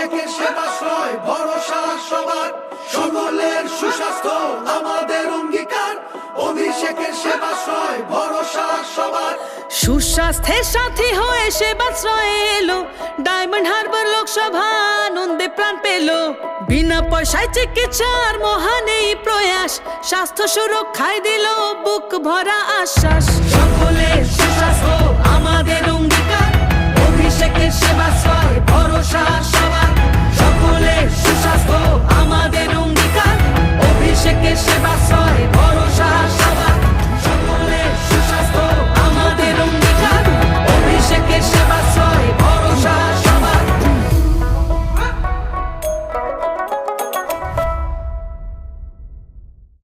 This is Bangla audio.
অভিষেকের সেবাশ্রয় ভরসা সবার, সকলের সুস্বাস্থ্য আমাদের অঙ্গীকার। অভিষেকের সেবাশ্রয় ভরসা সবার। সুস্বাস্থ্যের সাথী হয়ে সেবাশ্রয়ে এলো ডায়মন্ড হারবার লোকসভা, আনন্দে প্রাণ পেল। বিনা পয়সায় চিকিৎসার মহান এই প্রয়াস, স্বাস্থ্য সুরক্ষায় দিল বুক ভরা আশ্বাস। সকলের সুস্বাস্থ্য আমাদের অঙ্গীকার, অভিষেকের সেবাশ্রয় ভরসা সবার, সকলের সুস্বাস্থ্য আমাদের অঙ্গীকার।